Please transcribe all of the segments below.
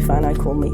my whānau call me,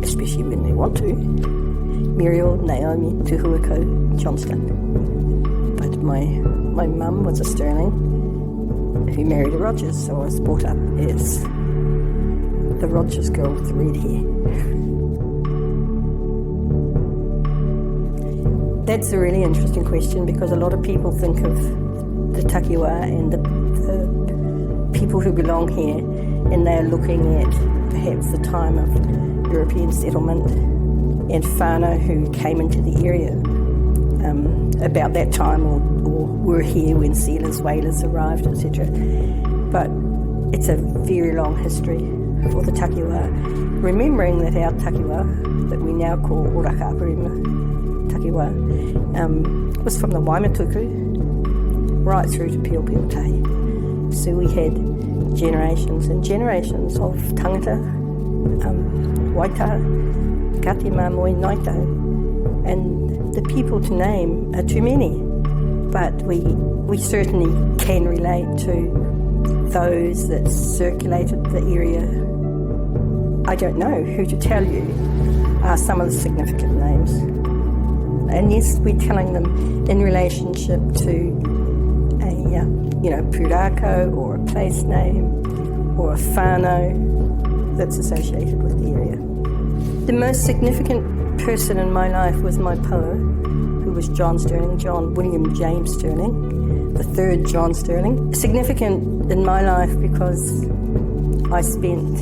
especially when they want to, Muriel, Naomi, Tuhuako, Johnstone. But my mum was a Stirling who married a Rogers, so I was brought up as the Rogers girl with the red hair. That's a really interesting question, because a lot of people think of the takiwā and the people who belong here, and they're looking at perhaps the time of European settlement and whānau who came into the area about that time, or were here when sealers, whalers arrived, etc. But it's a very long history for the takiwā. Remembering that our takiwā, that we now call Oraka Aparima takiwā, was from the Waimatuku right through to Pio Pio Tahi. So we had generations and generations of tangata, waita, kati mamoi naito, and the people to name are too many, but we certainly can relate to those that circulated the area. I don't know who to tell you are some of the significant names. And yes, we're telling them in relationship to a, pūrākau or a place name or a whānau that's associated with the area. The most significant person in my life was my poa, who was John Stirling, John William James Stirling, the third John Stirling. Significant in my life because I spent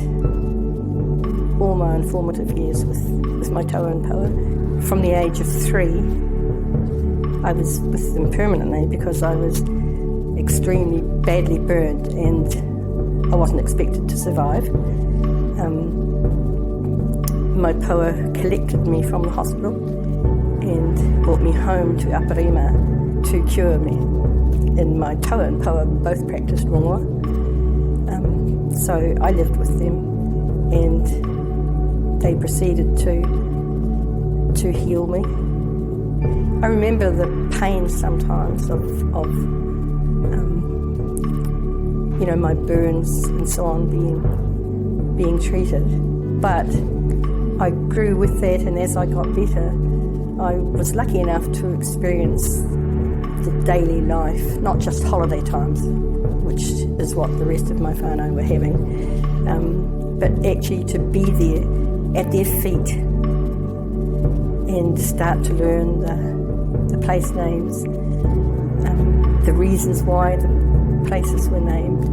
all my informative years with my toa and poa. From the age of 3, I was with them permanently because I was extremely badly burned and I wasn't expected to survive. My poa collected me from the hospital and brought me home to Aparima to cure me. And my toa and poa both practiced rongoa. So I lived with them and they proceeded to heal me. I remember the pain sometimes of my burns and so on being treated. But I grew with that, and as I got better, I was lucky enough to experience the daily life, not just holiday times, which is what the rest of my whānau were having, but actually to be there at their feet and start to learn the place names, the reasons why the places were named,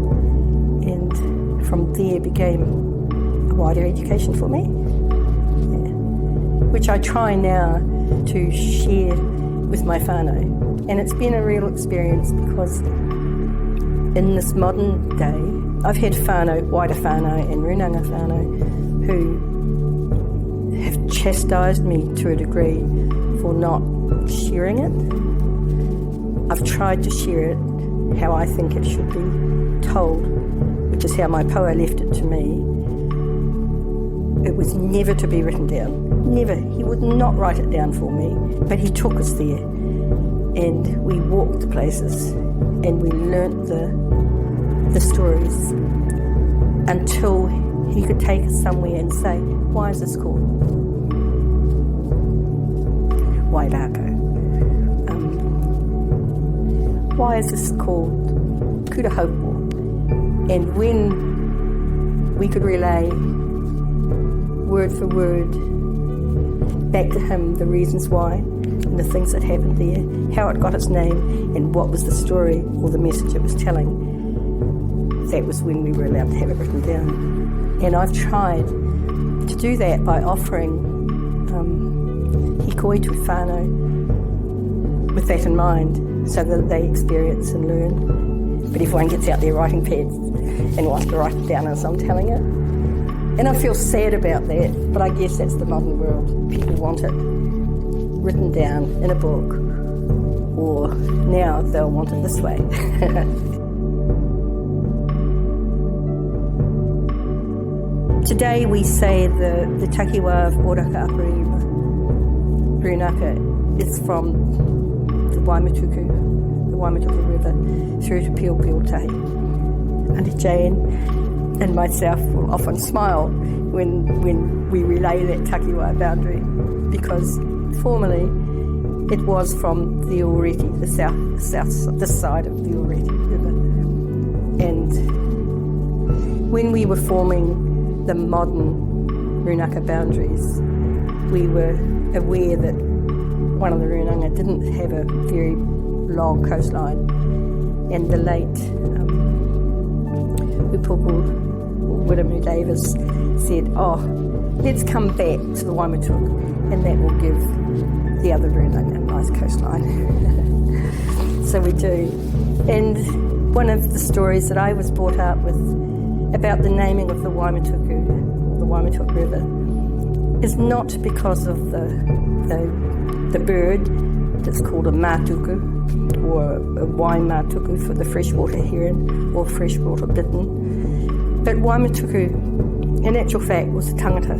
and from there became a wider education for me, which I try now to share with my whānau. And it's been a real experience because in this modern day, I've had whānau, waira whānau and runanga whānau who have chastised me to a degree for not sharing it. I've tried to share it how I think it should be told, which is how my poa left it to me. It was never to be written down. Never. He would not write it down for me. But he took us there and we walked the places and we learnt the stories until he could take us somewhere and say, why is this called Wairākau? Why is this called Kurahaupō? And when we could relay word for word back to him the reasons why and the things that happened there, how it got its name and what was the story or the message it was telling, that was when we were allowed to have it written down. And I've tried to do that by offering hikoi to whānau with that in mind, so that they experience and learn. But everyone gets out their writing pads and wants to write it down as I'm telling it. And I feel sad about that, but I guess that's the modern world. People want it written down in a book, or now they'll want it this way. Today we say the takiwā of Oraka Aparima Pūrākau is from the Waimatuku River through to Pio Pio Tahi. Ante Jane, and myself will often smile when we relay that takiwā boundary, because formerly it was from the Oreti, this side of the Oreti River. And when we were forming the modern Runaka boundaries, we were aware that one of the Runanga didn't have a very long coastline, and the late Upupu, Wiremu Davis, said, let's come back to the Waimatuk, and that will give the other Runanga a nice coastline. So we do. And one of the stories that I was brought up with about the naming of the Waimatuku, the Waimatuk River, is not because of the bird that's called a mātuku, or a waimatuku for the freshwater heron or freshwater bittern. But Waimatuku, in actual fact, was a tangata,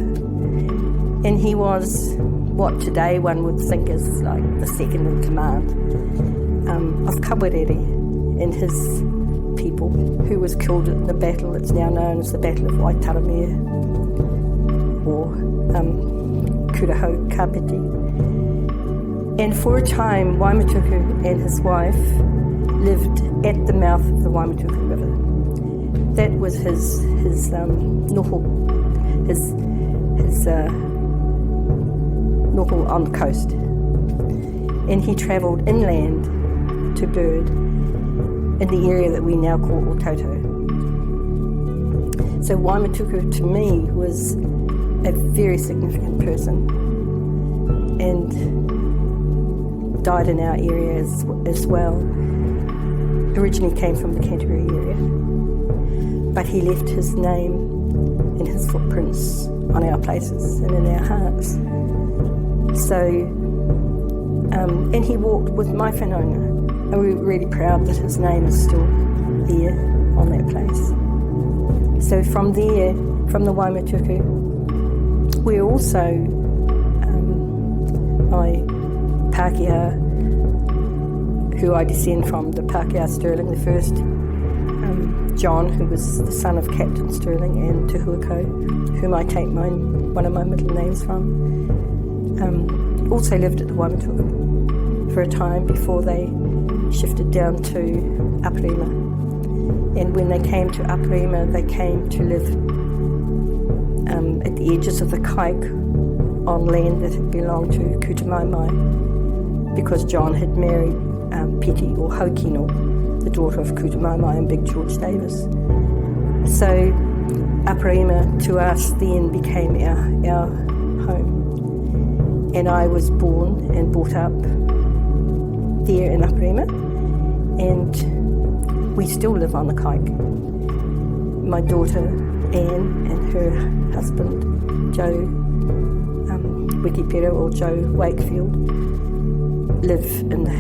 and he was what today one would think is like the second in command of Kawerere and his people, who was killed in the battle that's now known as the Battle of Waitaramea, or Kurahau Kapiti. And for a time, Waimatuku and his wife lived at the mouth of the Waimatuku River. That was his noho, his noho on the coast. And he travelled inland to bird in the area that we now call Ototo. So Waimatuku to me was a very significant person, and died in our area as well. Originally came from the Canterbury area, but he left his name and his footprints on our places and in our hearts. So, and he walked with my whanaunga, and we were really proud that his name is still there on that place. So from there, from the Waimatuku, we're also my Pākehā, who I descend from, the Pākehā Stirling, the first John, who was the son of Captain Stirling, and Te Huako, whom I take one of my middle names from, also lived at the Waimatuk for a time before they shifted down to Aparima. And when they came to Aparima, they came to live at the edges of the Kaik on land that had belonged to Kūtumaimai, because John had married Peti, or Haukino, the daughter of Kūtumaimai and Big George Davis. So Aparima to us then became our home. And I was born and brought up there in Aparima, and we still live on the Kaik. My daughter Anne and her husband Joe Wikipero, or Joe Wakefield, live in the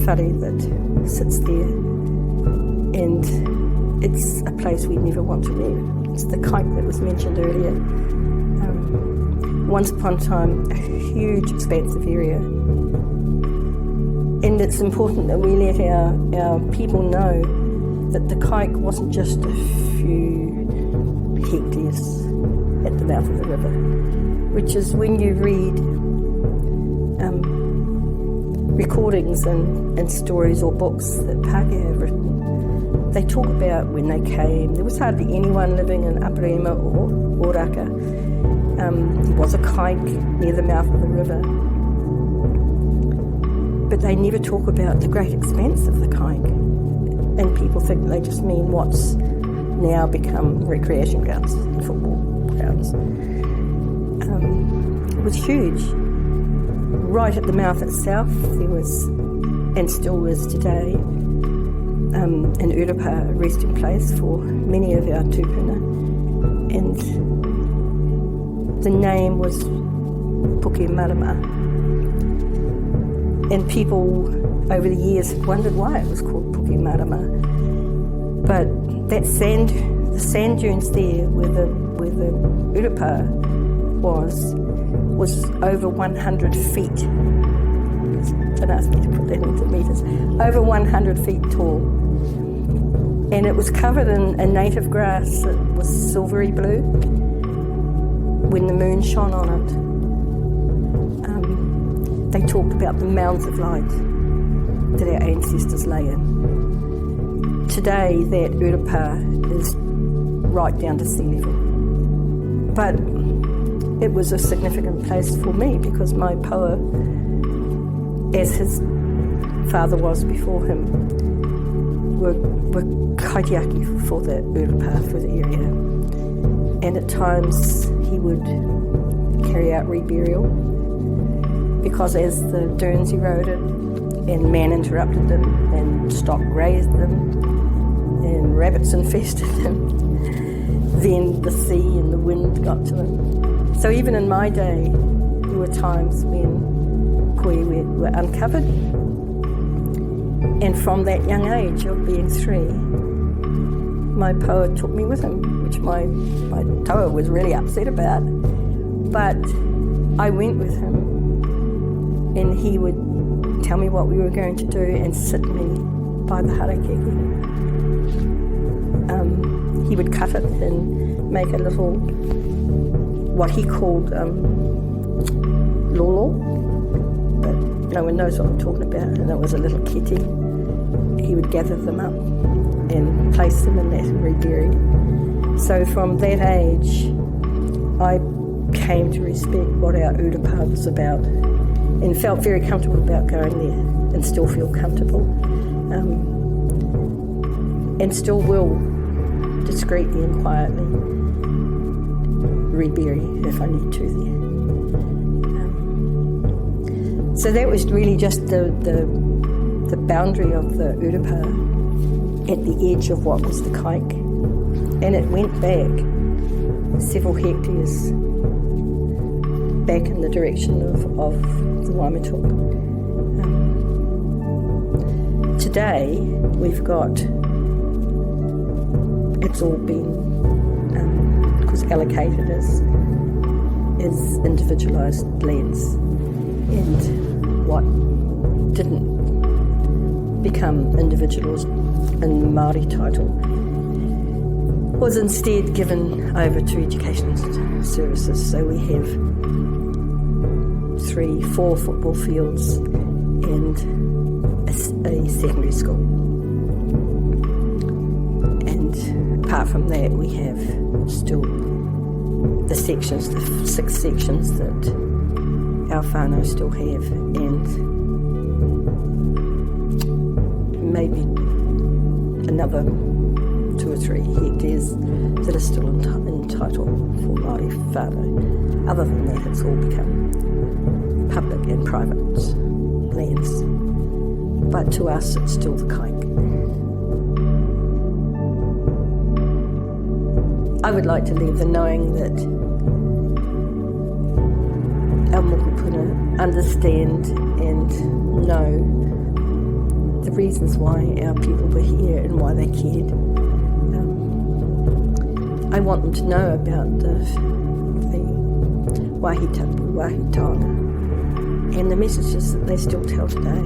whare that sits there, and it's a place we never want to leave. It's the Kaik that was mentioned earlier. Once upon a time, a huge expansive area, and it's important that we let our people know that the Kaik wasn't just a few hectares at the mouth of the river, which is when you read recordings and stories or books that Pākehā have written, they talk about when they came. There was hardly anyone living in Aparima or Oraka. There was a Kaik near the mouth of the river, but they never talk about the great expanse of the Kaik, and people think they just mean what's now become recreation grounds and football grounds. It was huge. Right at the mouth itself, there was, and still is today, an urapa resting place for many of our tupuna, and the name was Puke Marama. And people over the years have wondered why it was called Puke Marama. But that sand dunes there where the urapa was over 100 feet. Don't ask me to put that into meters. Over 100 feet tall. And it was covered in a native grass that was silvery blue when the moon shone on it. They talked about the mounds of light that our ancestors lay in. Today, that urupā is right down to sea level. But it was a significant place for me because my poa, as his father was before him, were kaitiaki for the urupā, for the area. And at times he would carry out reburial because as the dunes eroded and man interrupted them and stock grazed them and rabbits infested them, then the sea and the wind got to them. So even in my day, there were times when koe were uncovered. And from that young age of being 3, my poa took me with him, which my toa was really upset about. But I went with him and he would tell me what we were going to do and sit me by the harakeke. He would cut it and make a little, what he called lolo, but no one knows what I'm talking about, and it was a little kete. He would gather them up and place them in that and rebury. So from that age, I came to respect what our urupā was about and felt very comfortable about going there and still feel comfortable and still will discreetly and quietly rebury if I need to there. So that was really just the boundary of the urupā at the edge of what was the kaik, and it went back several hectares back in the direction of the Waimatuk. Today we've got, it's all been allocated as individualised lands, and what didn't become individuals in the Māori title was instead given over to education services. So we have 3-4 football fields and a secondary school, and apart from that we have still the sections, the 6 sections that our whānau still have, and maybe another 2 or 3 hectares that are still in title for Māori whānau. Other than that, it's all become public and private lands. But to us, it's still the kaik. I would like to leave the knowing that our mokopuna understand and know the reasons why our people were here and why they cared. I want them to know about the wahitapu, wahitaonga, and the messages that they still tell today,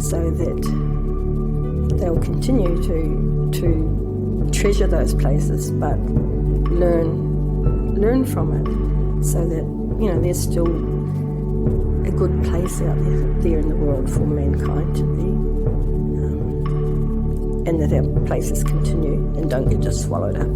so that they'll continue to treasure those places, but learn from it, so that there's still a good place out there in the world for mankind to be, and that our places continue and don't get just swallowed up.